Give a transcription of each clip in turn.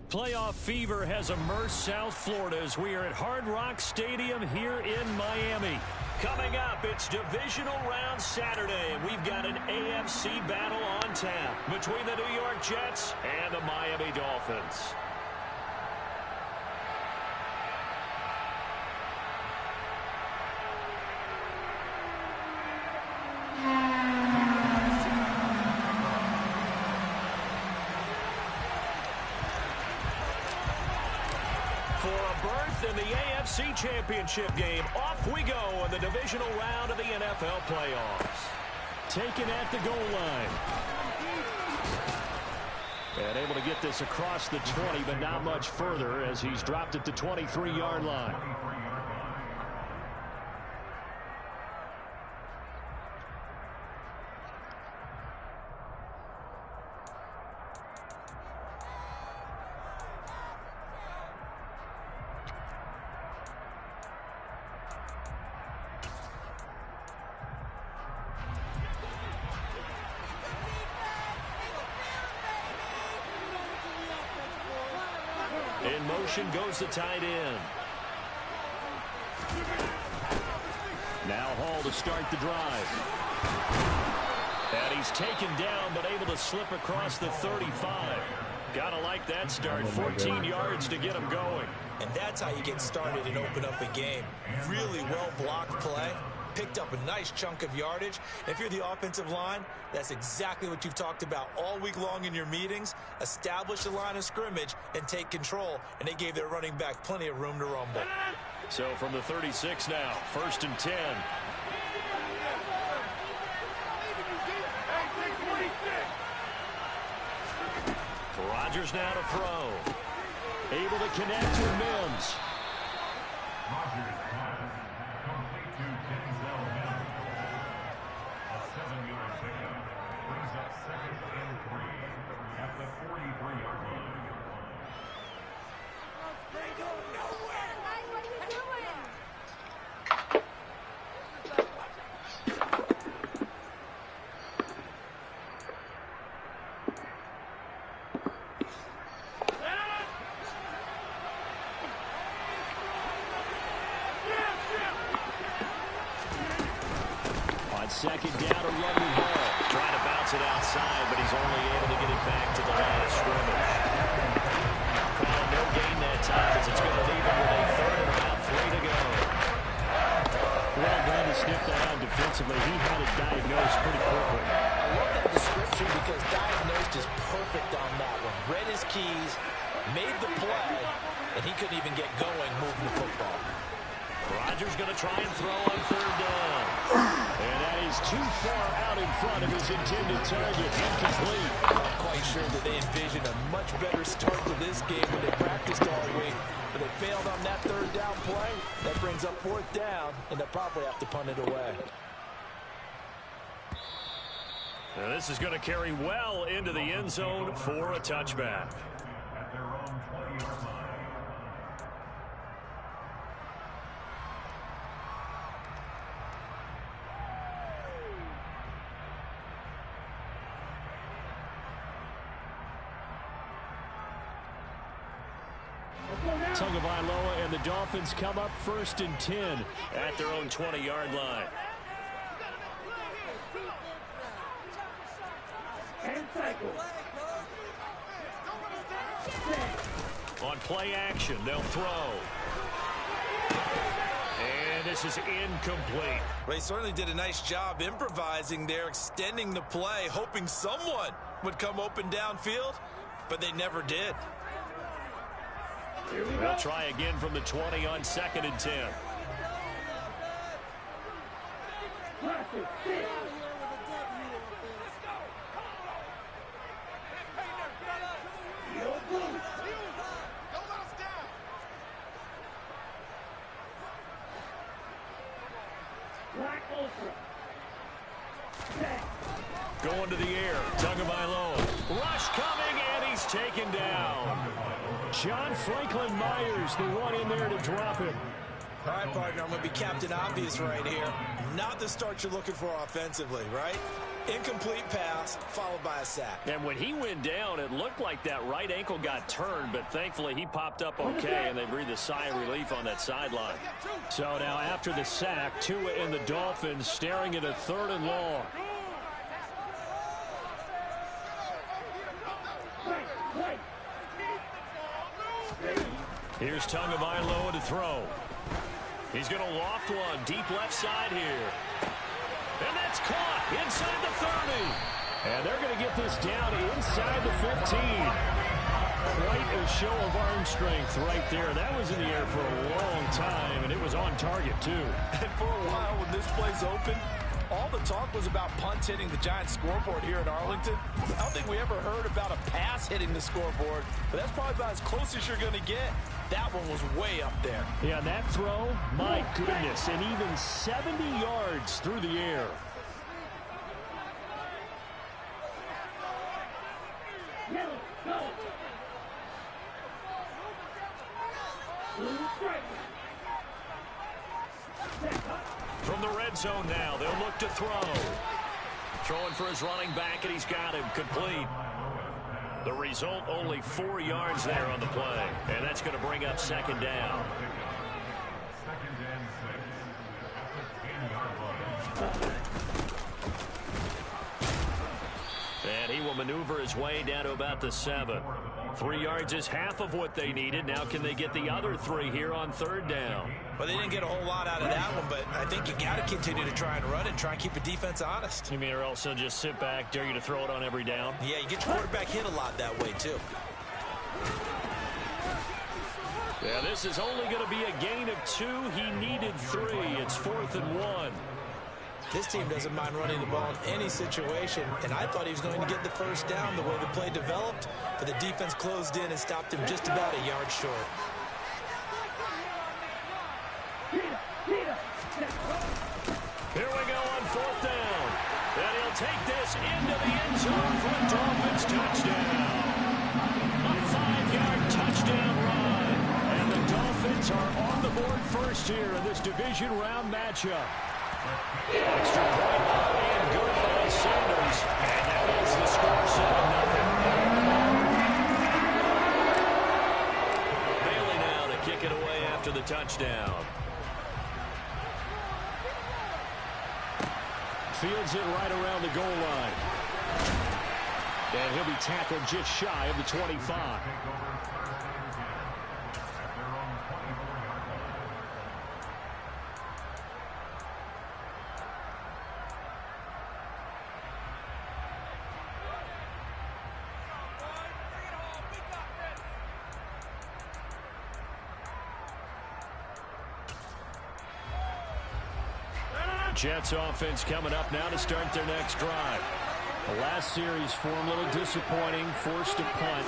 Playoff fever has immersed South Florida as we are at Hard Rock Stadium here in Miami. Coming up, it's Divisional Round Saturday, and we've got an AFC battle on tap between the New York Jets and the Miami Dolphins. In the AFC Championship game, off we go in the divisional round of the NFL playoffs. Taken at the goal line. And able to get this across the 20, but not much further as he's dropped at the 23-yard line. In motion goes the tight end. Now Hall to start the drive. And he's taken down, but able to slip across the 35. Gotta like that start. 14 yards to get him going. And that's how you get started and open up a game. Really well-blocked play. Picked up a nice chunk of yardage. If you're the offensive line, that's exactly what you've talked about all week long in your meetings. Establish the line of scrimmage and take control. And they gave their running back plenty of room to rumble. So from the 36 now, 1st and 10. Rodgers now to throw. Able to connect with Mims. Second down to Rodney Hall. Trying to bounce it outside, but he's only able to get it back to the line of scrimmage. No gain that time as it's going to leave him with a 3rd and about 3 to go. Well done to sniff that out defensively. He had it diagnosed pretty quickly. I love that description because diagnosed is perfect on that one. Read his keys, made the play, and he couldn't even get going moving the football. Rodgers going to try and throw on 3rd down. And that is too far out in front of his intended target. Incomplete. I'm quite sure that they envisioned a much better start to this game when they practiced all week. But they failed on that 3rd down play. That brings up 4th down, and they'll probably have to punt it away. Now this is going to carry well into the end zone for a touchback. At their own 20-yard line. Tagovailoa and the Dolphins come up 1st and 10 at their own 20-yard line. On play action, they'll throw. And this is incomplete. They certainly did a nice job improvising there, extending the play, hoping someone would come open downfield, but they never did. They'll try again from the 20 on 2nd and 10. Going to the air, Tagovailoa. Rush coming, and he's taken down. John Franklin Myers, the one in there to drop him. All right, partner, I'm going to be Captain Obvious right here. Not the start you're looking for offensively, right? Incomplete pass, followed by a sack. And when he went down, it looked like that right ankle got turned, but thankfully he popped up okay, and they breathed a sigh of relief on that sideline. So now after the sack, Tua and the Dolphins staring at a 3rd and long. Here's Tagovailoa to throw. He's going to loft one deep left side here. And that's caught inside the 30. And they're going to get this down inside the 15. Quite a show of arm strength right there. That was in the air for a long time, and it was on target, too. And for a while, when this play's open, all the talk was about punts hitting the Giants scoreboard here in Arlington. I don't think we ever heard about a pass hitting the scoreboard, but that's probably about as close as you're going to get. That one was way up there. Yeah, that throw, my goodness, and even 70 yards through the air. From the red zone now, they'll look to throw. Throwing for his running back, and he's got him complete. The result, only 4 yards there on the play. And that's going to bring up 2nd down. And he will maneuver his way down to about the 7. 3 yards is half of what they needed. Now can they get the other 3 here on 3rd down? Well, they didn't get a whole lot out of that one, but I think you got to continue to try and run it and try and keep the defense honest. You mean or else they'll just sit back, dare you to throw it on every down? Yeah, you get your quarterback hit a lot that way, too. Yeah, this is only going to be a gain of 2. He needed 3. It's 4th and 1. This team doesn't mind running the ball in any situation, and I thought he was going to get the 1st down the way the play developed, but the defense closed in and stopped him just about a yard short. Here we go on 4th down. And he'll take this into the end zone for a Dolphins touchdown. A 5-yard touchdown run. And the Dolphins are on the board first here in this division round matchup. Extra point and good by Sanders. And that is the score, 7-0. Bailey now to kick it away after the touchdown. Fields it right around the goal line. And he'll be tackled just shy of the 25. Jets offense coming up now to start their next drive. The last series for them a little disappointing, forced a punt.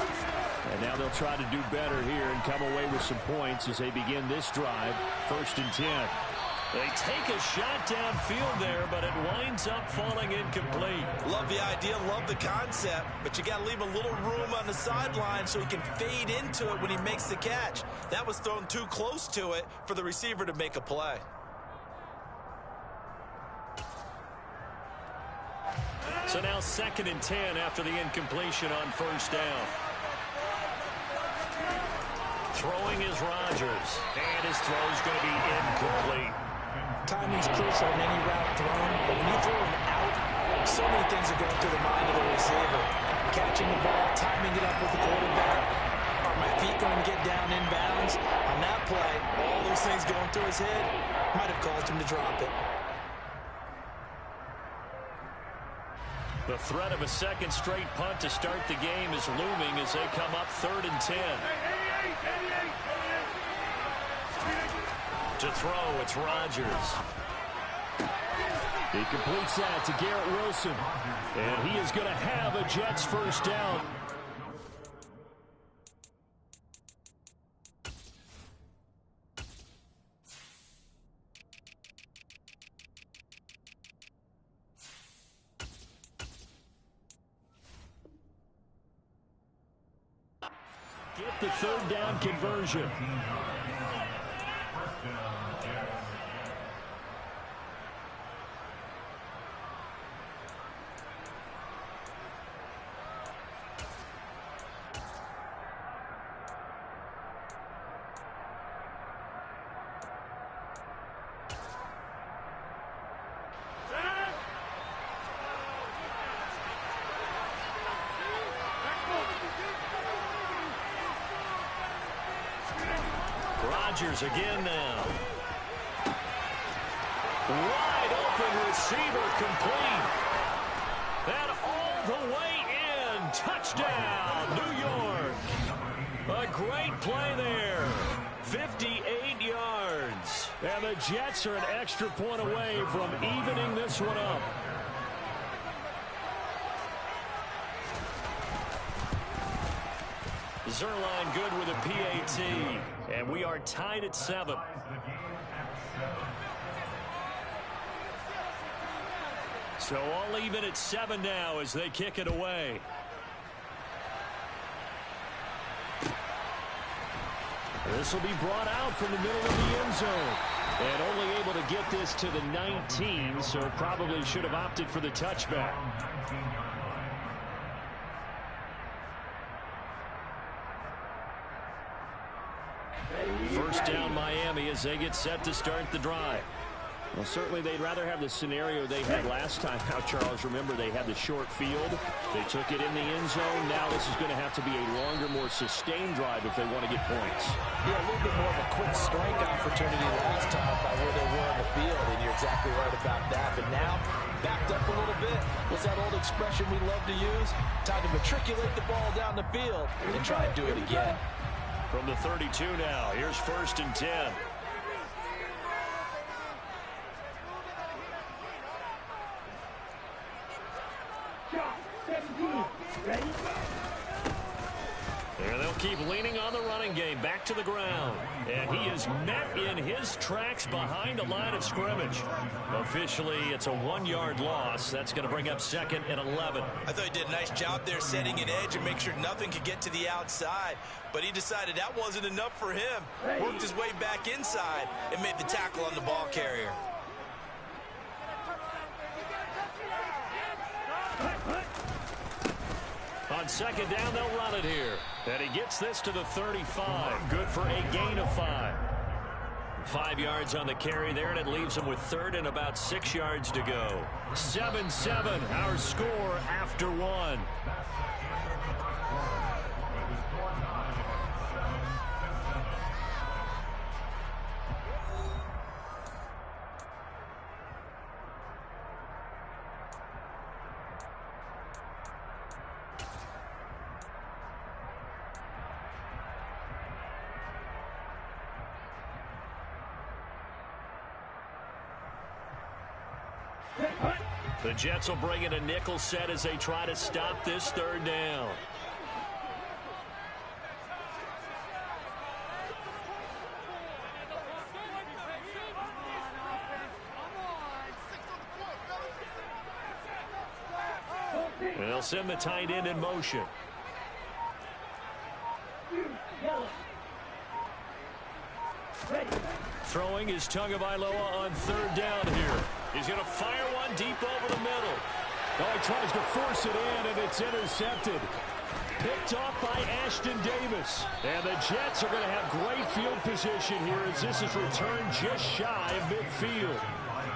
And now they'll try to do better here and come away with some points as they begin this drive, 1st and 10. They take a shot downfield there, but it winds up falling incomplete. Love the idea, love the concept, but you got to leave a little room on the sideline so he can fade into it when he makes the catch. That was thrown too close to it for the receiver to make a play. So now 2nd and 10 after the incompletion on 1st down. Throwing is Rodgers, and his throw is going to be incomplete. Timing's crucial in any route thrown, but when you throw an out, so many things are going through the mind of the receiver. Catching the ball, timing it up with the quarterback. Are my feet going to get down in bounds? On that play, all those things going through his head might have caused him to drop it. The threat of a 2nd straight punt to start the game is looming as they come up 3rd and 10. To throw, it's Rodgers. He completes that to Garrett Wilson. And he is going to have a Jets 1st down. Get the 3rd down conversion. Rodgers again now. Wide open receiver complete. And all the way in. Touchdown, New York. A great play there. 58 yards. And the Jets are an extra point away from evening this one up. Zuerlein good with a PAT. And we are tied at 7. So all even at 7 now as they kick it away. This will be brought out from the middle of the end zone. And only able to get this to the 19, so probably should have opted for the touchback. First down Miami as they get set to start the drive. Well, certainly they'd rather have the scenario they had last time out, Charles. Remember, they had the short field. They took it in the end zone. Now this is going to have to be a longer, more sustained drive if they want to get points. Yeah, a little bit more of a quick strike opportunity last time by where they were on the field, and you're exactly right about that. But now, backed up a little bit. What's that old expression we love to use? Time to matriculate the ball down the field and try and do it again. From the 32 now, here's 1st and 10. There they'll keep leaning on the running game. Back to the ground. And he is met in his tracks behind a line of scrimmage. Officially, it's a 1-yard loss. That's going to bring up 2nd and 11. I thought he did a nice job there setting an edge and make sure nothing could get to the outside. But he decided that wasn't enough for him. Worked his way back inside and made the tackle on the ball carrier. On 2nd down, they'll run it here. And he gets this to the 35. Good for a gain of 5. 5 yards on the carry there, and it leaves him with 3rd and about 6 yards to go. 7-7, our score after 1. The Jets will bring in a nickel set as they try to stop this 3rd down. They'll send the tight end in motion. Throwing is Tagovailoa on 3rd down here. He's going to fire one deep over the middle. Oh, he tries to force it in, and it's intercepted. Picked off by Ashton Davis. And the Jets are going to have great field position here as this is returned just shy of midfield.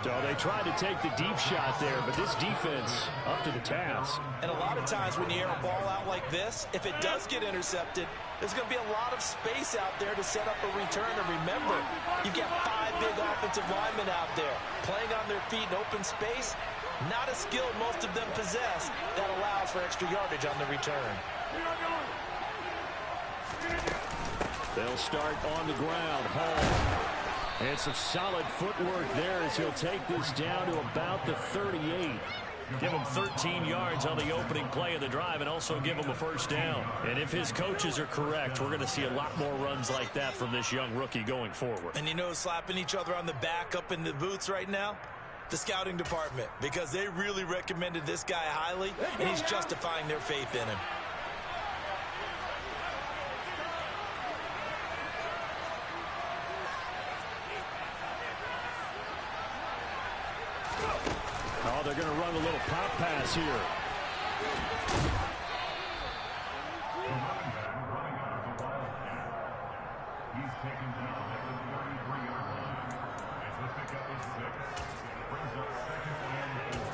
So they tried to take the deep shot there, but this defense up to the task. And a lot of times when you air a ball out like this, if it does get intercepted, there's going to be a lot of space out there to set up a return. And remember, you've got 5 big offensive linemen out there playing on their feet in open space. Not a skill most of them possess that allows for extra yardage on the return. They'll start on the ground. Hall. And some solid footwork there as he'll take this down to about the 38. Give him 13 yards on the opening play of the drive and also give him a 1st down. And if his coaches are correct, we're going to see a lot more runs like that from this young rookie going forward. And you know, slapping each other on the back up in the booths right now? The scouting department, because they really recommended this guy highly, and he's justifying their faith in him. Oh, they're going to run a little pop pass here. He's taken down at the 33-yard line. As the pickup is 6. Brings up 2nd and 4.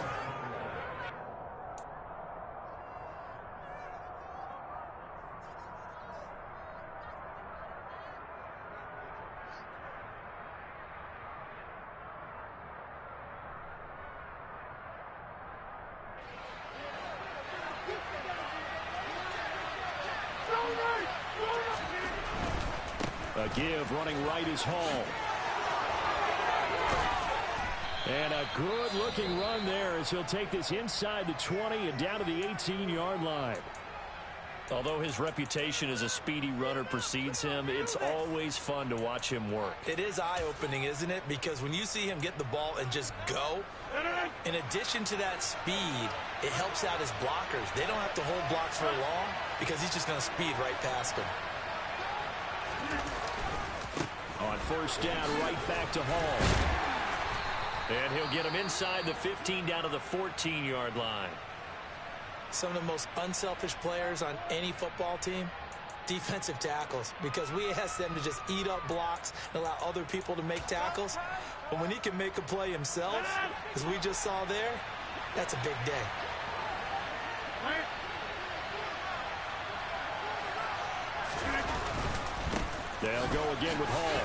A give running right is Hall. And a good-looking run there as he'll take this inside the 20 and down to the 18-yard line. Although his reputation as a speedy runner precedes him, it's always fun to watch him work. It is eye-opening, isn't it? Because when you see him get the ball and just go, in addition to that speed, it helps out his blockers. They don't have to hold blocks for long because he's just going to speed right past them. On first down, right back to Hall. And he'll get him inside the 15 down to the 14-yard line. Some of the most unselfish players on any football team, defensive tackles, because we ask them to just eat up blocks and allow other people to make tackles. But when he can make a play himself, as we just saw there, that's a big day. They'll go again with Hall.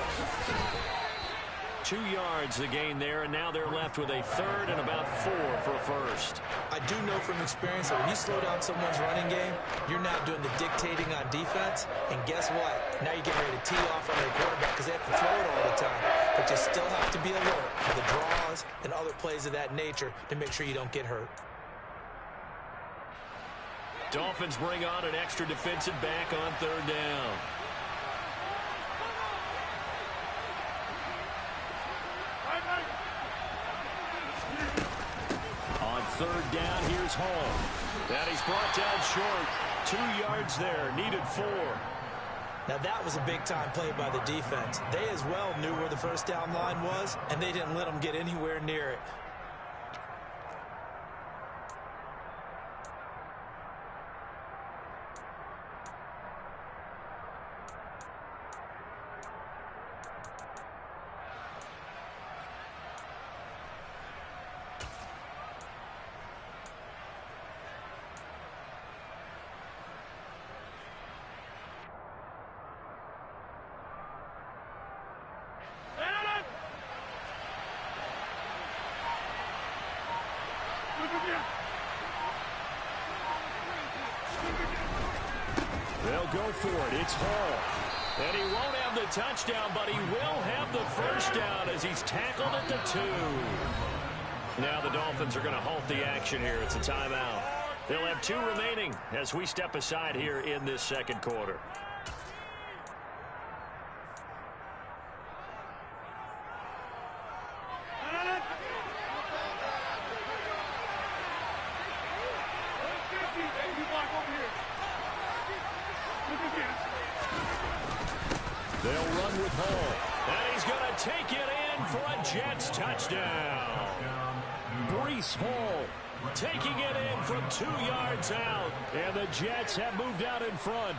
2 yards the gain there, and now they're left with a third and about 4 for a first. I do know from experience that when you slow down someone's running game, you're now doing the dictating on defense, and guess what? Now you're getting ready to tee off on their quarterback because they have to throw it all the time. But you still have to be alert for the draws and other plays of that nature to make sure you don't get hurt. Dolphins bring on an extra defensive back on third down. On third down, here's Hall. And he's brought down short. 2 yards there, needed 4. Now that was a big-time play by the defense. They as well knew where the first down line was, and they didn't let them get anywhere near it. They'll go for it. It's Hall. And he won't have the touchdown, but he will have the first down as he's tackled at the 2. Now the Dolphins are going to halt the action here. It's a timeout. They'll have 2 remaining as we step aside here in this second quarter. They'll run with Hall. And he's going to take it in for a Jets touchdown. Breece Hall taking it in from 2 yards out. And the Jets have moved out in front.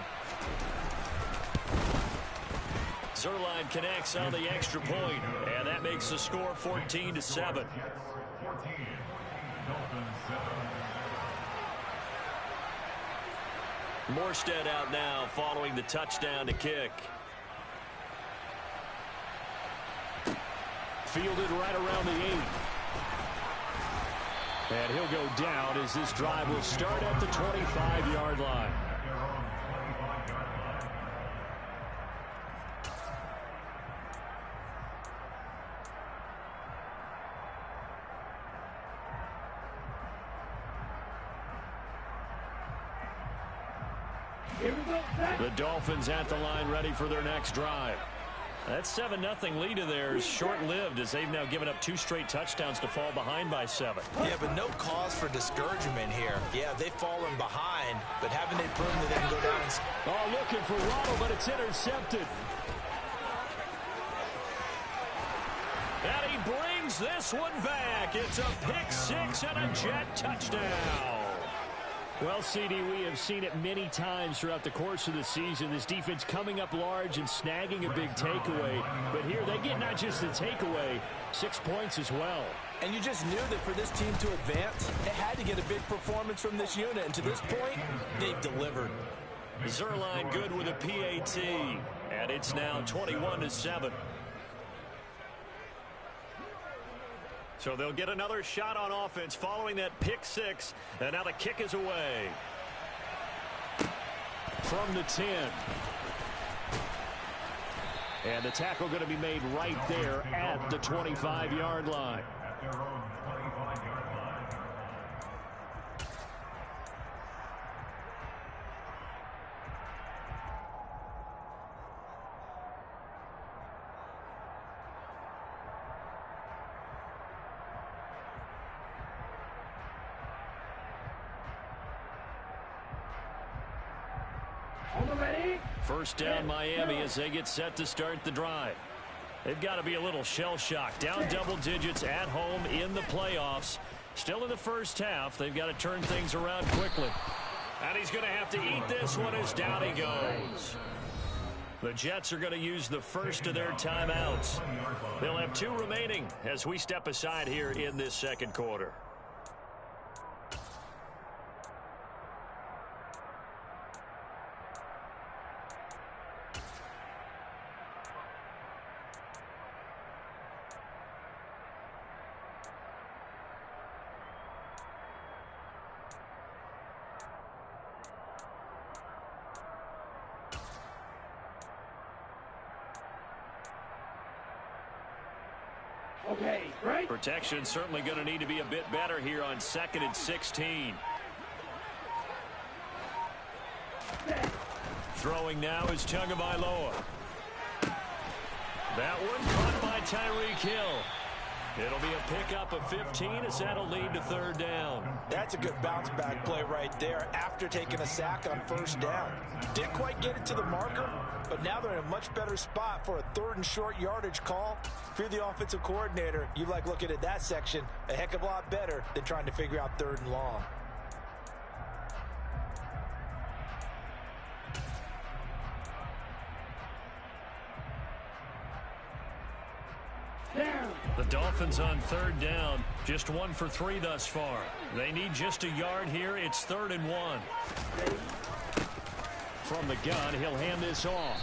Zuerlein connects on the extra point, and that makes the score 14-7. Morstead out now following the touchdown to kick. Fielded right around the 8. And he'll go down as this drive will start at the 25-yard line. The Dolphins at the line ready for their next drive. That 7-0 lead of theirs short-lived as they've now given up 2 straight touchdowns to fall behind by 7. Yeah, but no cause for discouragement here. Yeah, they've fallen behind, but haven't they proven that they can go down and... Oh, looking for Waddle, but it's intercepted. And he brings this one back. It's a pick 6 and a Jet touchdown. Well, CD, we have seen it many times throughout the course of the season. This defense coming up large and snagging a big takeaway. But here they get not just the takeaway, 6 points as well. And you just knew that for this team to advance, it had to get a big performance from this unit. And to this point, they've delivered. Zuerlein good with a PAT. And it's now 21-7. So they'll get another shot on offense following that pick 6. And now the kick is away. From the 10. And the tackle going to be made right there at the 25-yard line. At their own 25-yard line. First down Miami as they get set to start the drive. They've got to be a little shell-shocked. Down double digits at home in the playoffs. Still in the first half. They've got to turn things around quickly. And he's going to have to eat this one as down he goes. The Jets are going to use the first of their timeouts. They'll have 2 remaining as we step aside here in this second quarter. Okay, right. Protection certainly going to need to be a bit better here on 2nd and 16. Throwing now is Tagovailoa. That one caught by Tyreek Hill. It'll be a pickup of 15 as that'll lead to 3rd down. That's a good bounce back play right there after taking a sack on 1st down. Didn't quite get it to the marker, but now they're in a much better spot for a 3rd and short yardage call. If you're the offensive coordinator, you like looking at that section a heck of a lot better than trying to figure out 3rd and long. The Dolphins on 3rd down, just 1 for 3 thus far. They need just a yard here. It's 3rd and 1. From the gun, he'll hand this off.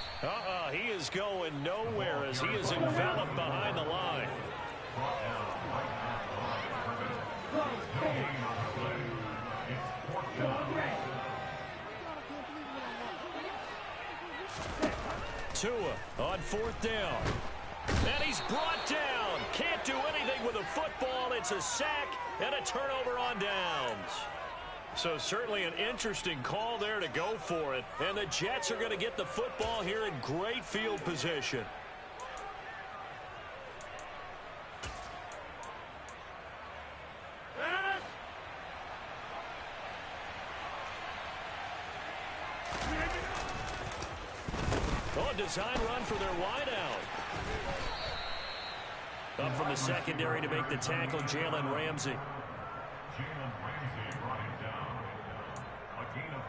He is going nowhere as he is enveloped behind the line. Tua on 4th down. And he's brought down. Can't do anything with a football. It's a sack and a turnover on downs. So certainly an interesting call there to go for it. And the Jets are going to get the football here in great field position. Design run for their wideout. Up from the secondary to make the tackle, Jalen Ramsey. Jalen Ramsey brought him down. A gain of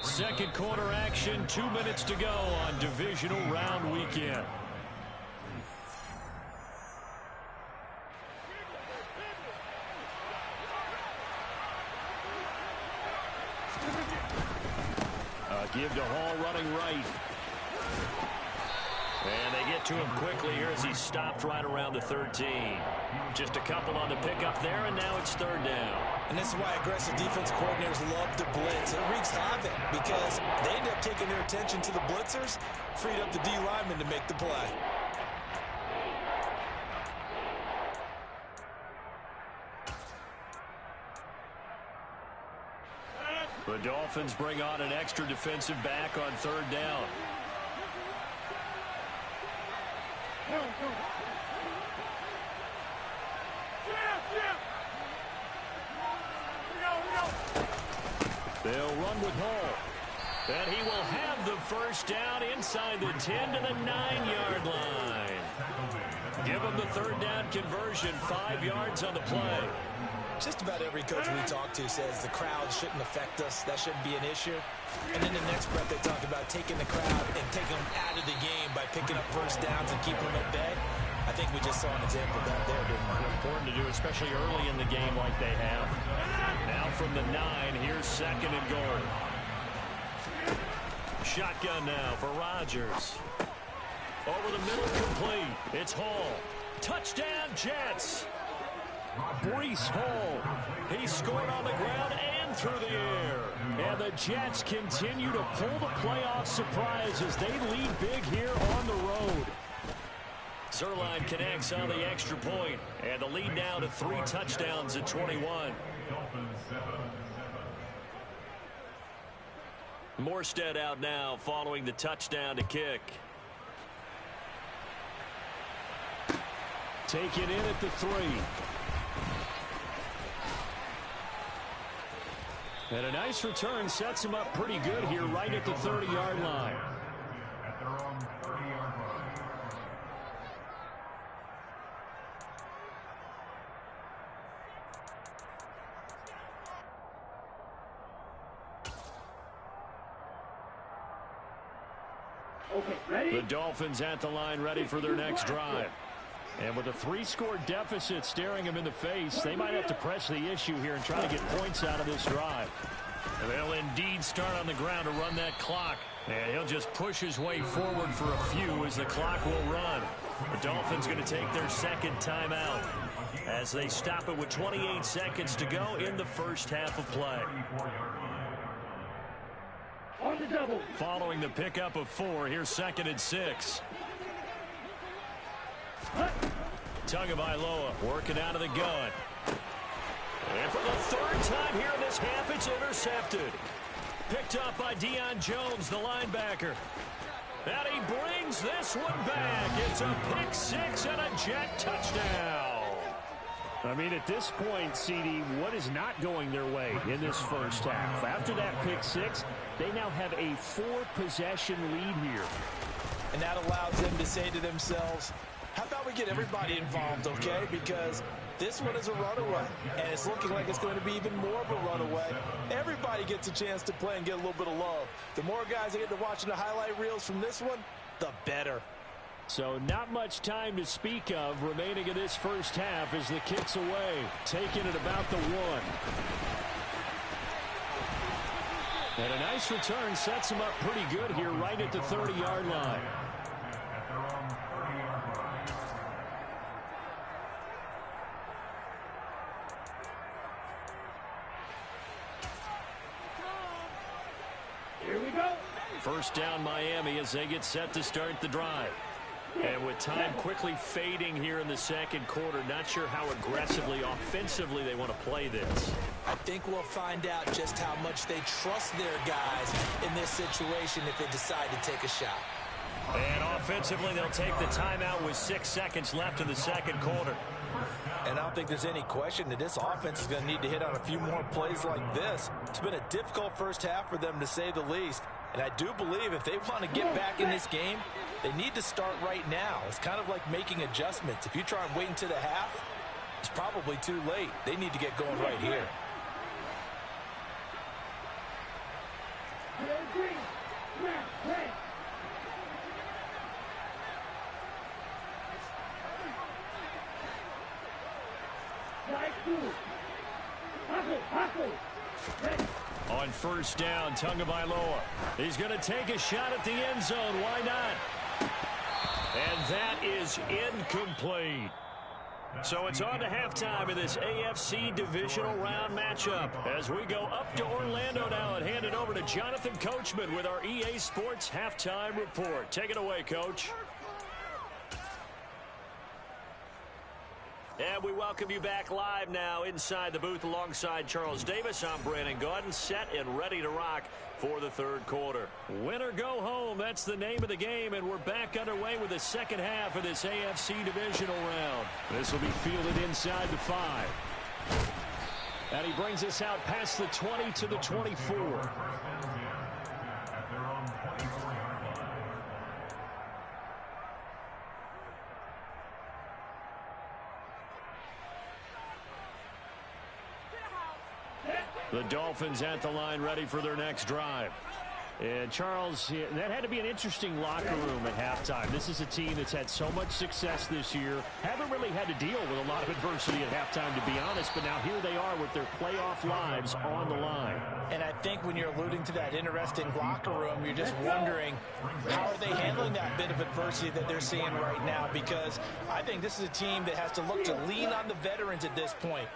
5. Second quarter action, 2 minutes to go on divisional round weekend. Give to Hall running right. And they get to him quickly here as he stopped right around the 13. Just a couple on the pickup there, and now it's 3rd down. And this is why aggressive defense coordinators love to blitz. It wreaks havoc because they end up taking their attention to the blitzers, freed up the D lineman to make the play. The Dolphins bring on an extra defensive back on 3rd down. They'll run with Hall. And he will have the first down inside the 10 to the 9-yard line. Give him the 3rd down conversion, 5 yards on the play. Just about every coach we talk to says the crowd shouldn't affect us. That shouldn't be an issue. And in the next breath, they talk about taking the crowd and taking them out of the game by picking up first downs and keeping them at bay. I think we just saw an example of that there, didn't we? Important to do, especially early in the game like they have. Now from the 9, here's 2nd and goal. Shotgun now for Rodgers. Over the middle, complete. It's Hall. Touchdown, Jets. Breece Hall. He scored on the ground and through the air. And the Jets continue to pull the playoff surprise as they lead big here on the road. Zuerlein connects on the extra point, and the lead now to 3 touchdowns at 21. Morstead out now following the touchdown to kick. Take it in at the 3. And a nice return sets him up pretty good here right at the 30-yard line. At their own 30-yard line. Okay, ready? The Dolphins at the line ready for their next drive. And with a 3-score deficit staring them in the face, they might have to press the issue here and try to get points out of this drive. And they'll indeed start on the ground to run that clock. And he'll just push his way forward for a few as the clock will run. The Dolphins going to take their second timeout as they stop it with 28 seconds to go in the first half of play. On the double. Following the pickup of 4, here's 2nd and 6. Tagovailoa working out of the gun. And for the 3rd time here in this half, it's intercepted. Picked up by Deion Jones, the linebacker. And he brings this one back. It's a pick 6 and a Jet touchdown. I mean, at this point, CD, what is not going their way in this first half? After that pick 6, they now have a 4-possession lead here. And that allows them to say to themselves, how about we get everybody involved, okay? Because this one is a runaway, and it's looking like it's going to be even more of a runaway. Everybody gets a chance to play and get a little bit of love. The more guys that get to watching the highlight reels from this one, the better. So not much time to speak of remaining in this first half as the kick's away. Taking it about the 1. And a nice return sets him up pretty good here right at the 30-yard line. At their own 30-yard line. Here we go. First down Miami as they get set to start the drive. And with time quickly fading here in the second quarter, not sure how aggressively, offensively they want to play this. I think we'll find out just how much they trust their guys in this situation if they decide to take a shot. And offensively, they'll take the timeout with 6 seconds left in the second quarter. And I don't think there's any question that this offense is going to need to hit on a few more plays like this. It's been a difficult first half for them, to say the least. And I do believe if they want to get back in this game, they need to start right now. It's kind of like making adjustments. If you try and wait until the half, it's probably too late. They need to get going right here. On first down, Tagovailoa. He's going to take a shot at the end zone. Why not? And that is incomplete. So it's on to halftime in this AFC divisional round matchup as we go up to Orlando now and hand it over to Jonathan Coachman with our EA Sports halftime report. Take it away, Coach. And we welcome you back live now inside the booth alongside Charles Davis. I'm Brandon Gaudin, set and ready to rock for the third quarter. Win or go home, that's the name of the game, and we're back underway with the second half of this AFC divisional round. This will be fielded inside the 5. And he brings us out past the 20 to the 24. At their own 24-yard line. The Dolphins at the line ready for their next drive. And Charles, that had to be an interesting locker room at halftime. This is a team that's had so much success this year. Haven't really had to deal with a lot of adversity at halftime, to be honest. But now here they are with their playoff lives on the line. And I think when you're alluding to that interesting locker room, you're just wondering how are they handling that bit of adversity that they're seeing right now? Because I think this is a team that has to look to lean on the veterans at this point.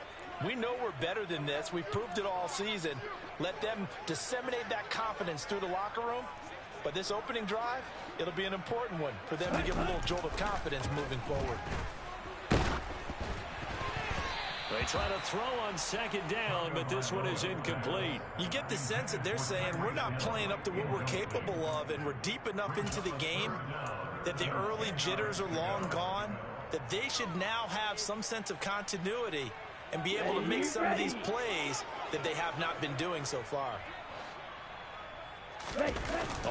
We know we're better than this. We've proved it all season. Let them disseminate that confidence through the locker room. But this opening drive, it'll be an important one for them to give a little jolt of confidence moving forward. They try to throw on second down, but this one is incomplete. You get the sense that they're saying we're not playing up to what we're capable of, and we're deep enough into the game that the early jitters are long gone, that they should now have some sense of continuity and be able to make some of these plays that they have not been doing so far.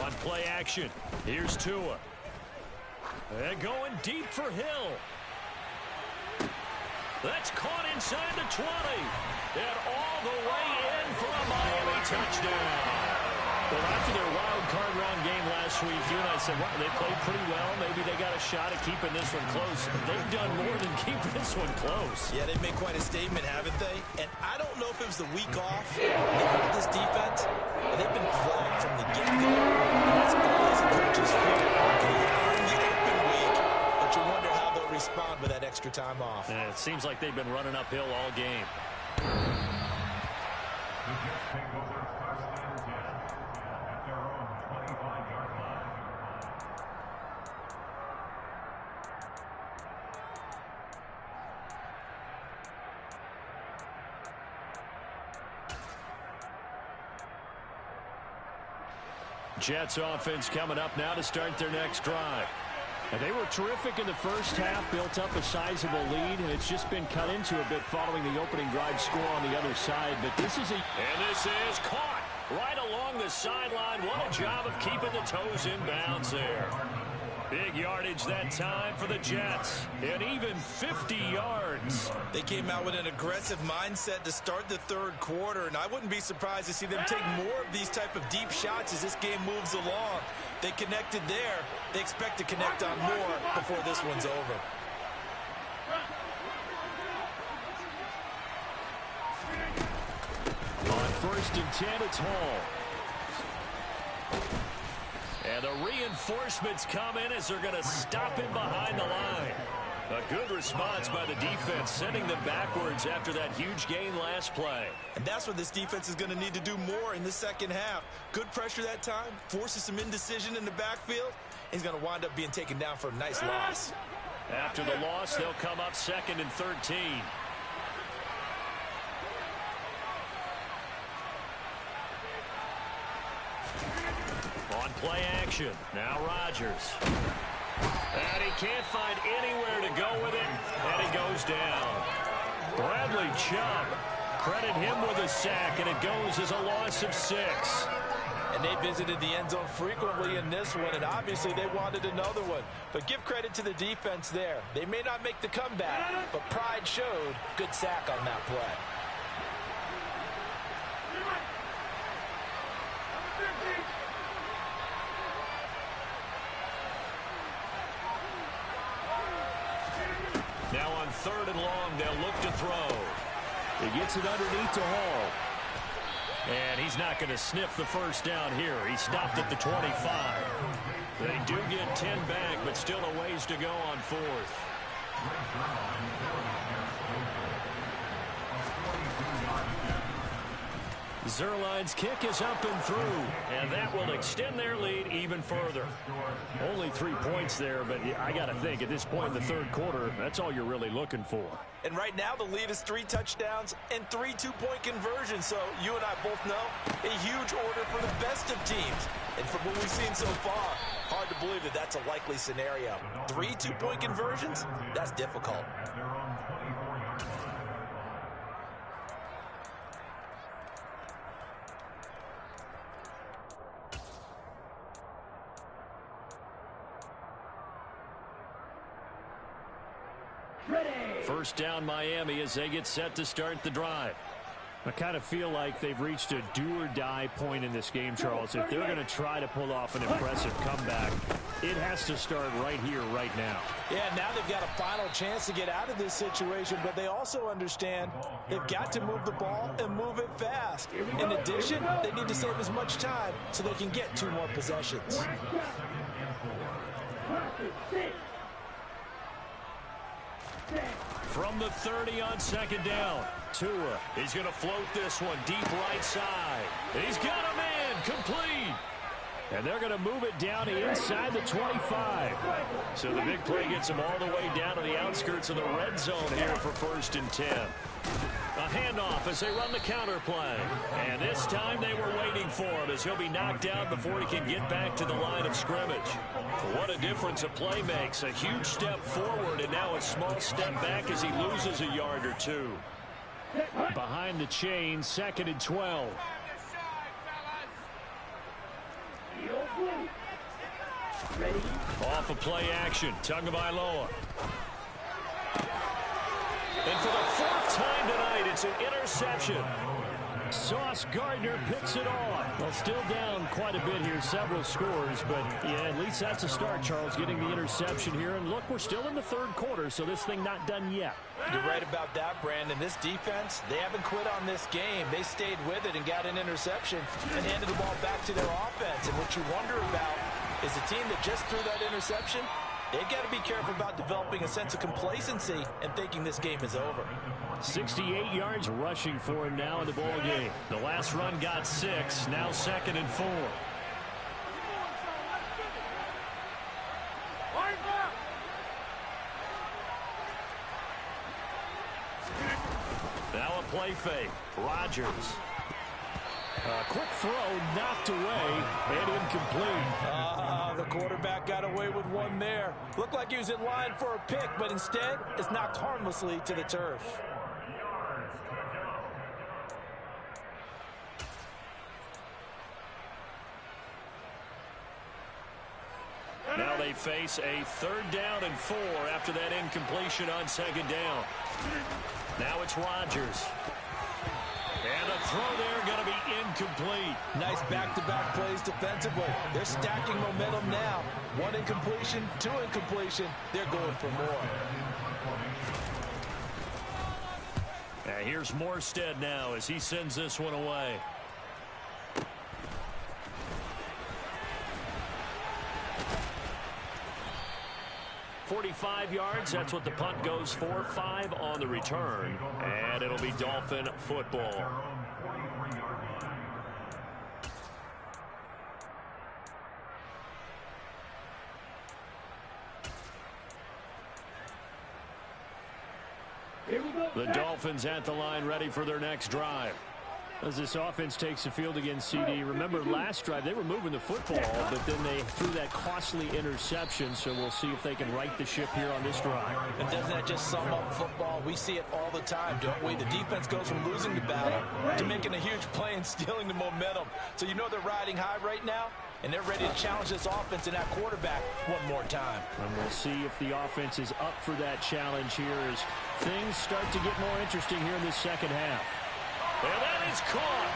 On play action, here's Tua. They're going deep for Hill. That's caught inside the 20. And all the way in for a Miami touchdown. Well, after their wild card round game last week, you and I said, well, they played pretty well. Maybe they got a shot at keeping this one close. They've done more than keep this one close. Yeah, they've made quite a statement, haven't they? And I don't know if it was the week off with this defense. They've been flat from the get-go. And that's always a coach's fault. They earn the open week, but you wonder how they'll respond with that extra time off. And it seems like they've been running uphill all game. Jets offense coming up now to start their next drive. And they were terrific in the first half, built up a sizable lead, and it's just been cut into a bit following the opening drive score on the other side. But this is And this is caught right along the sideline. What a job of keeping the toes in bounds there. Big yardage that time for the Jets, and even 50 yards. They came out with an aggressive mindset to start the third quarter, and I wouldn't be surprised to see them take more of these type of deep shots as this game moves along. They connected there. They expect to connect on more before this one's over. On 1st and 10, it's Hall. And the reinforcements come in as they're going to stop him behind the line. A good response by the defense, sending them backwards after that huge gain last play. And that's what this defense is going to need to do more in the second half. Good pressure that time, forces some indecision in the backfield. He's going to wind up being taken down for a nice loss. After the loss, they'll come up 2nd and 13. On play action, now Rodgers. And he can't find anywhere to go with it, and he goes down. Bradley Chubb, credit him with a sack, and it goes as a loss of 6. And they visited the end zone frequently in this one, and obviously they wanted another one. But give credit to the defense there. They may not make the comeback, but pride showed. Good sack on that play. Now on 3rd and long, they'll look to throw. He gets it underneath to Hall. And he's not going to sniff the first down here. He stopped at the 25. They do get 10 back, but still a ways to go on 4th. Zuerlein's kick is up and through, and that will extend their lead even further. Only 3 points there, but I got to think at this point in the third quarter, that's all you're really looking for. And right now the lead is 3 touchdowns and 3 two-point conversions. So you and I both know a huge order for the best of teams. And from what we've seen so far, hard to believe that that's a likely scenario. 3 two-point conversions? That's difficult. First down Miami as they get set to start the drive. I kind of feel like they've reached a do-or-die point in this game, Charles. If they're going to try to pull off an impressive comeback, it has to start right here, right now. Yeah, now they've got a final chance to get out of this situation, but they also understand they've got to move the ball and move it fast. In addition, they need to save as much time so they can get 2 more possessions. From the 30 on second down, Tua. He's going to float this one deep right side. He's got a man complete. And they're going to move it down to inside the 25. So the big play gets him all the way down to the outskirts of the red zone here for 1st and 10. A handoff as they run the counter play. And this time they were waiting for him as he'll be knocked out before he can get back to the line of scrimmage. What a difference a play makes. A huge step forward and now a small step back as he loses a yard or 2. Behind the chain, 2nd and 12. Off of play action, Tagovailoa. And for the 4th time tonight, it's an interception. Sauce Gardner picks it off. Well, still down quite a bit here, several scores, but yeah, at least that's a start, Charles, getting the interception here. And look, we're still in the 3rd quarter, so this thing not done yet. You're right about that, Brandon. This defense, they haven't quit on this game. They stayed with it and got an interception and handed the ball back to their offense. And what you wonder about is the team that just threw that interception, they've got to be careful about developing a sense of complacency and thinking this game is over. 68 yards rushing for him now in the ball game. The last run got 6, now 2nd and 4. Now a play fake. Rodgers. A quick throw knocked away and incomplete. The quarterback got away with one there. Looked like he was in line for a pick, but instead it's knocked harmlessly to the turf. Now they face a 3rd down and 4 after that incompletion on 2nd down. Now it's Rodgers. And a throw there going to be incomplete. Nice back-to-back plays defensively. They're stacking momentum now. 1 incompletion, 2 incompletion. They're going for more. Here's Morstead now as he sends this one away. .45 yards, that's what the punt goes for. 5 on the return, and it'll be Dolphin football. The Dolphins at the line, ready for their next drive. As this offense takes the field against CD, remember last drive they were moving the football, but then they threw that costly interception, so we'll see if they can right the ship here on this drive. And doesn't that just sum up football? We see it all the time, don't we? The defense goes from losing the battle to making a huge play and stealing the momentum. So you know they're riding high right now, and they're ready to challenge this offense and that quarterback one more time. And we'll see if the offense is up for that challenge here as things start to get more interesting here in this 2nd half. And that is caught.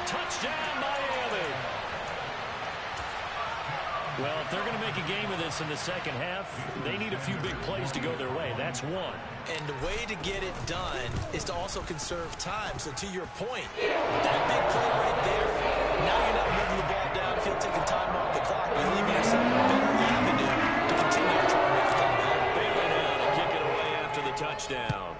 Touchdown, Miami. Well, if they're going to make a game of this in the 2nd half, they need a few big plays to go their way. That's one. And the way to get it done is to also conserve time. So to your point, that big play right there, now you're not moving the ball downfield, taking time off the clock. You're leaving yourself a better avenue to continue to try to make the comeback. Bailey now to kick it away after the touchdown.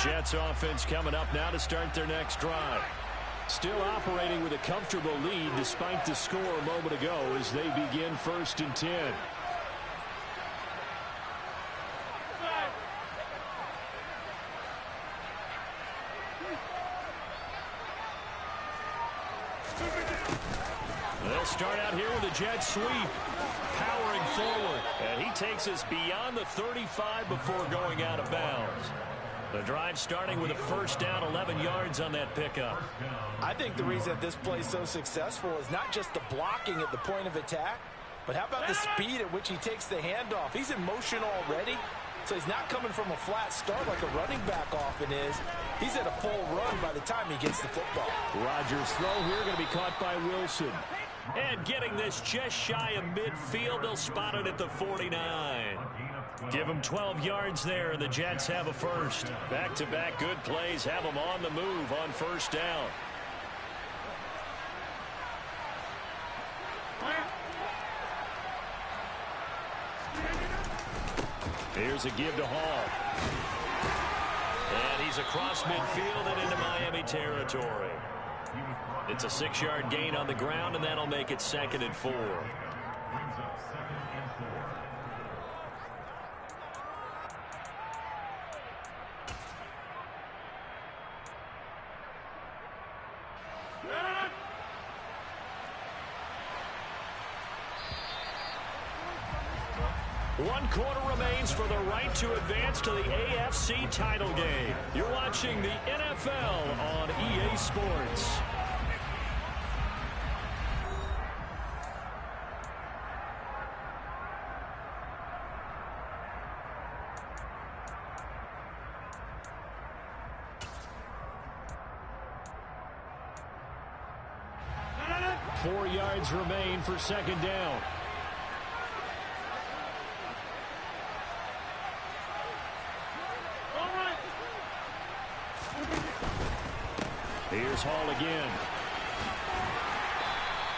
Jets offense coming up now to start their next drive. Still operating with a comfortable lead despite the score a moment ago as they begin 1st and 10. They'll start out here with a jet sweep. Powering forward. And he takes us beyond the 35 before going out of bounds. The drive starting with a first down, 11 yards on that pickup. I think the reason that this play is so successful is not just the blocking at the point of attack, but how about the speed at which he takes the handoff? He's in motion already, so he's not coming from a flat start like a running back often is. He's at a full run by the time he gets the football. Rodgers' throw here going to be caught by Wilson. And getting this just shy of midfield, they'll spot it at the 49. Give them 12 yards there, and the Jets have a first. Back-to-back good plays have them on the move on first down. Here's a give to Hall. And he's across midfield and into Miami territory. It's a 6-yard gain on the ground, and that'll make it 2nd and 4. Brings up 2nd and 4. One quarter remains for the right to advance to the AFC title game. You're watching the NFL on EA Sports. Four yards remain for second down. Here's Hall again.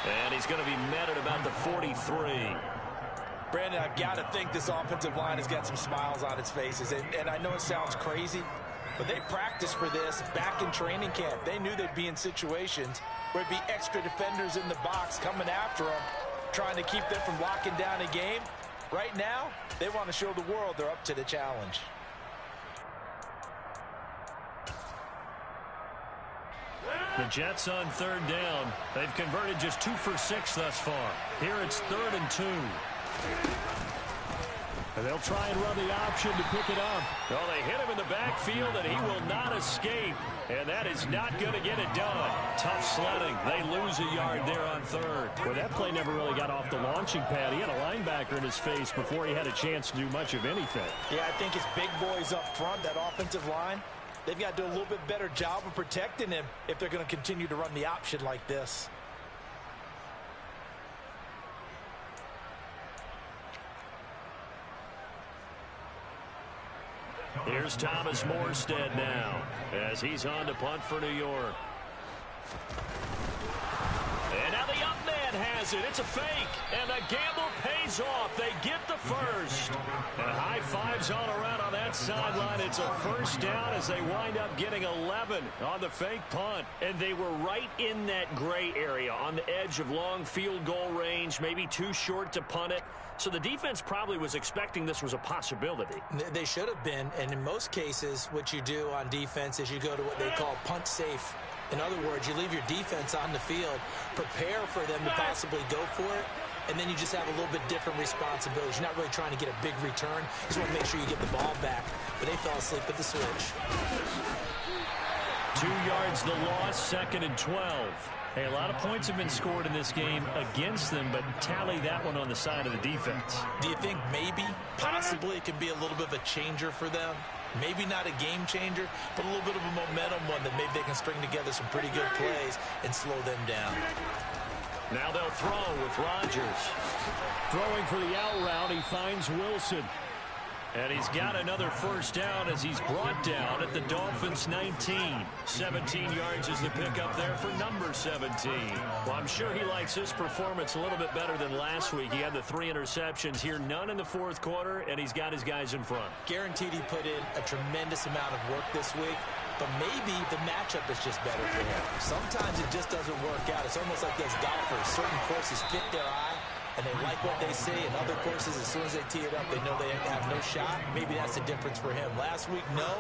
And he's going to be met at about the 43. Brandon, I've got to think this offensive line has got some smiles on its faces. And I know it sounds crazy, but they practiced for this back in training camp. They knew they'd be in situations where there'd be extra defenders in the box coming after them, trying to keep them from locking down a game. Right now, they want to show the world they're up to the challenge. The Jets on third down. They've converted just 2 for 6 thus far. Here it's 3rd and 2. And they'll try and run the option to pick it up. Well, they hit him in the backfield, and he will not escape. And that is not going to get it done. Tough sledding. They lose a yard there on 3rd. Well, that play never really got off the launching pad. He had a linebacker in his face before he had a chance to do much of anything. Yeah, I think it's big boys up front, that offensive line. They've got to do a little bit better job of protecting him if they're going to continue to run the option like this. Here's Thomas Morstead now as he's on to punt for New York. And now the up man has it. It's a fake. And the gamble pays off. They get the first. And high fives all around on that sideline. It's a first down as they wind up getting 11 on the fake punt. And they were right in that gray area on the edge of long field goal range, maybe too short to punt it. So the defense probably was expecting this was a possibility. They should have been. And in most cases, what you do on defense is you go to what they call punt safe. In other words, you leave your defense on the field, prepare for them to possibly go for it, and then you just have a little bit different responsibilities. You're not really trying to get a big return. You just want to make sure you get the ball back. But they fell asleep at the switch. 2 yards the loss, 2nd and 12. Hey, a lot of points have been scored in this game against them, but tally that one on the side of the defense. Do you think maybe, possibly, it can be a little bit of a changer for them? Maybe not a game changer, but a little bit of a momentum one that maybe they can string together some pretty good plays and slow them down. Now they'll throw with Rodgers. Throwing for the out route, he finds Wilson. And he's got another first down as he's brought down at the Dolphins' 19. 17 yards is the pickup there for number 17. Well, I'm sure he likes his performance a little bit better than last week. He had the 3 interceptions here, none in the 4th quarter, and he's got his guys in front. Guaranteed he put in a tremendous amount of work this week, but maybe the matchup is just better for him. Sometimes it just doesn't work out. It's almost like those golfers. Certain courses fit their eye, and they like what they see. In other courses, as soon as they tee it up, they know they have no shot. Maybe that's the difference for him. Last week, no.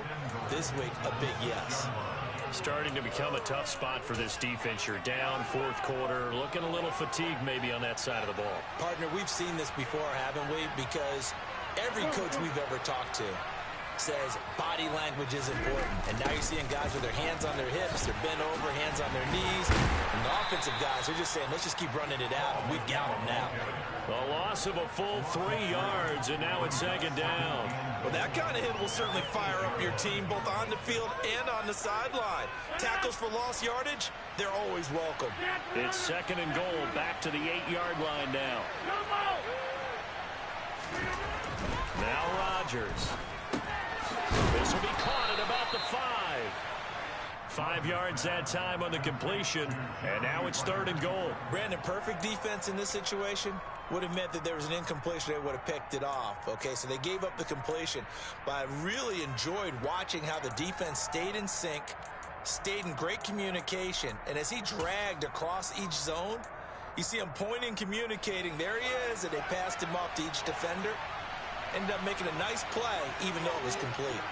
This week, a big yes. Starting to become a tough spot for this defense. You're down fourth quarter, looking a little fatigued maybe on that side of the ball. Partner, we've seen this before, haven't we? Because every coach we've ever talked to says body language is important. And now you're seeing guys with their hands on their hips, they're bent over, hands on their knees. And the offensive guys, they're just saying, let's just keep running it out, and we've got them now. A loss of a full 3 yards, and now it's second down. Well, that kind of hit will certainly fire up your team, both on the field and on the sideline. Tackles for lost yardage, they're always welcome. It's second and goal, back to the 8-yard line now. Now Rodgers. This will be caught at about the 5. 5 yards that time on the completion, and now it's third and goal. Brandon, perfect defense in this situation would have meant that there was an incompletion. They would have picked it off. Okay, so they gave up the completion, but I really enjoyed watching how the defense stayed in sync, stayed in great communication, and as he dragged across each zone, you see him pointing, communicating. There he is, and they passed him off to each defender. Ended up making a nice play, even though it was complete.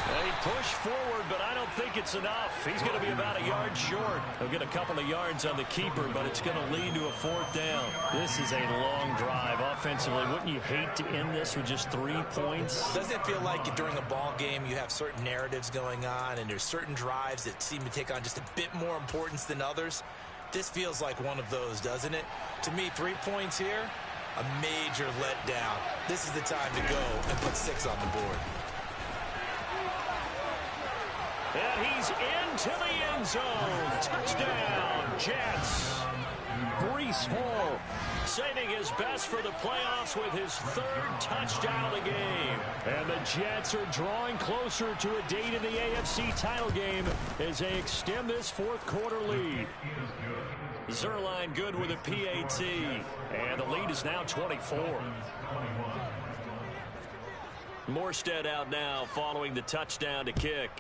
They push forward, but I don't think it's enough. He's going to be about a yard short. He'll get a couple of yards on the keeper, but it's going to lead to a fourth down. This is a long drive offensively. Wouldn't you hate to end this with just 3 points? Doesn't it feel like during a ball game you have certain narratives going on, and there's certain drives that seem to take on just a bit more importance than others? This feels like one of those, doesn't it? To me, 3 points here, a major letdown. This is the time to go and put 6 on the board. And he's into the end zone. Touchdown, Jets. Breece Hall saving his best for the playoffs with his 3rd touchdown of the game. And the Jets are drawing closer to a date in the AFC title game as they extend this fourth quarter lead. Zerline good with a PAT. And the lead is now 24. Morstead out now following the touchdown to kick.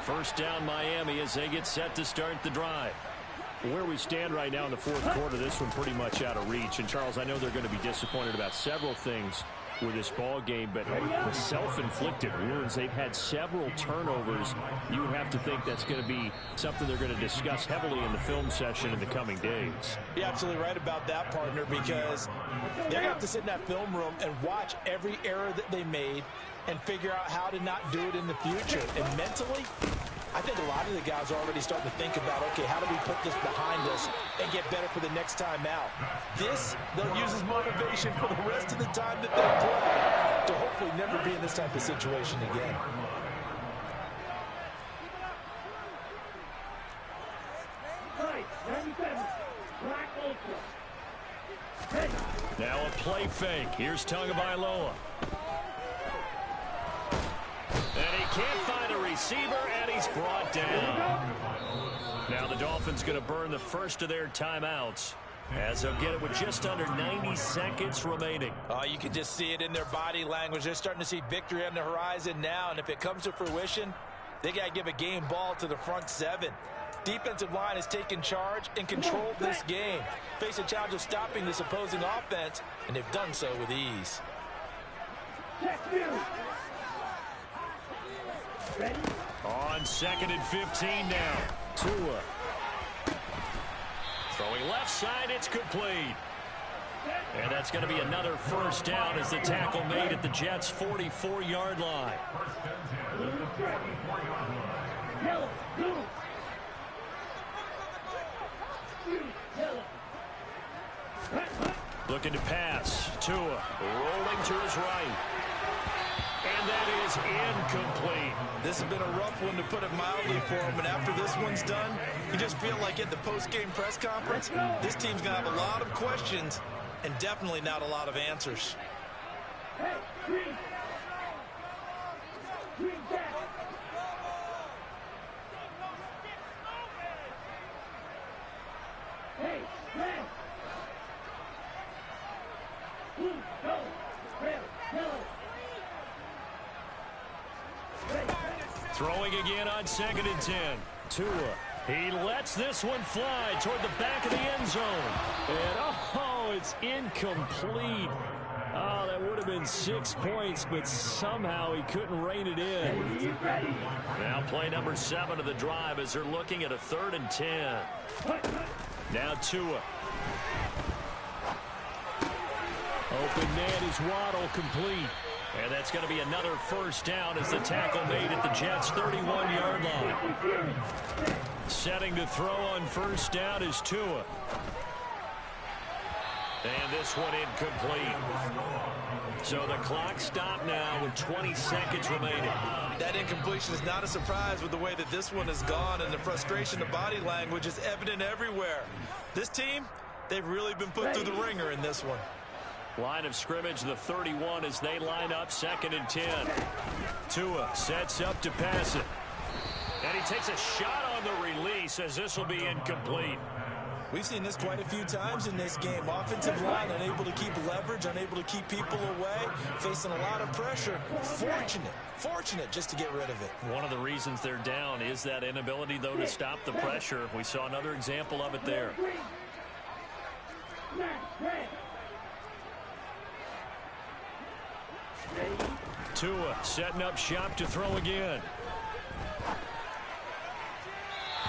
First down Miami as they get set to start the drive. Where we stand right now in the fourth quarter, this one pretty much out of reach. And, Charles, I know they're going to be disappointed about several things with this ball game, but the self-inflicted wounds, they've had several turnovers. You would have to think that's going to be something they're going to discuss heavily in the film session in the coming days. You're absolutely right about that, partner, because they're going to have to sit in that film room and watch every error that they made and figure out how to not do it in the future. And mentally, I think a lot of the guys are already starting to think about, okay, how do we put this behind us and get better for the next time out? This, they'll use as motivation for the rest of the time that they play to hopefully never be in this type of situation again. Now a play fake. Here's Tagovailoa. And he can't find a receiver, and he's brought down. Now the Dolphins going to burn the first of their timeouts as they'll get it with just under 90 seconds remaining. You can just see it in their body language. They're starting to see victory on the horizon now, and if it comes to fruition, they got to give a game ball to the front 7. Defensive line has taken charge and controlled this game. Face a challenge of stopping this opposing offense, and they've done so with ease. On 2nd and 15 now. Tua. Throwing left side, it's complete. And that's going to be another first down as the tackle made at the Jets' 44-yard line. Looking to pass. Tua rolling to his right. And that is incomplete. This has been a rough one, to put it mildly, for him. And after this one's done, you just feel like at the post-game press conference, this team's going to have a lot of questions and definitely not a lot of answers. Hey, green. Green back. Hey, red. Blue, go. Red, yellow. Throwing again on 2nd and 10. Tua. He lets this one fly toward the back of the end zone. And, it's incomplete. Oh, that would have been 6 points, but somehow he couldn't rein it in. Now play number 7 of the drive as they're looking at a 3rd and 10. Now Tua. Open man is Waddle, complete. And that's going to be another first down as the tackle made at the Jets' 31-yard line. Setting to throw on first down is Tua. And this one incomplete. So the clock stopped now with 20 seconds remaining. That incompletion is not a surprise with the way that this one has gone, and the frustration, the body language is evident everywhere. This team, they've really been put through the ringer in this one. Line of scrimmage, the 31 as they line up 2nd and 10. Tua sets up to pass it. And he takes a shot on the release as this will be incomplete. We've seen this quite a few times in this game. Offensive line unable to keep leverage, unable to keep people away, facing a lot of pressure. Fortunate just to get rid of it. One of the reasons they're down is that inability, though, to stop the pressure. We saw another example of it there. Tua setting up shop to throw again.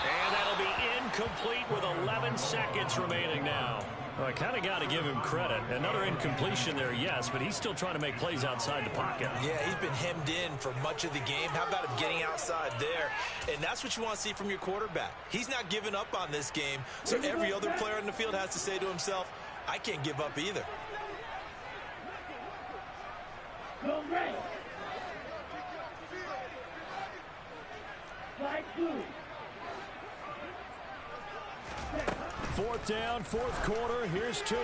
And that'll be incomplete with 11 seconds remaining now. Well, I kind of got to give him credit. Another incompletion there, yes, but he's still trying to make plays outside the pocket. Yeah, he's been hemmed in for much of the game. How about him getting outside there? And that's what you want to see from your quarterback. He's not giving up on this game, so every other player in the field has to say to himself, I can't give up either. Go red. Flag blue. 4th down, 4th quarter. Here's Tua.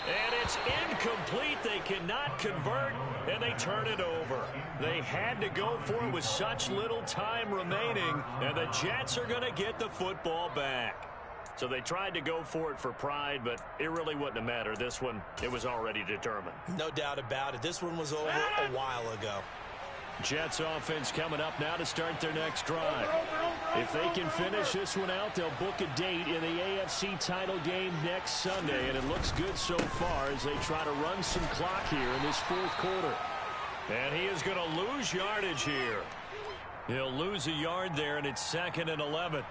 And it's incomplete. They cannot convert, and they turn it over. They had to go for it with such little time remaining, and the Jets are going to get the football back. So they tried to go for it for pride, but it really wouldn't have mattered. This one, it was already determined. No doubt about it. This one was over a while ago. Jets offense coming up now to start their next drive. If they can finish this one out, they'll book a date in the AFC title game next Sunday, and it looks good so far as they try to run some clock here in this 4th quarter. And he is going to lose yardage here. He'll lose a yard there, and it's 2nd and 11.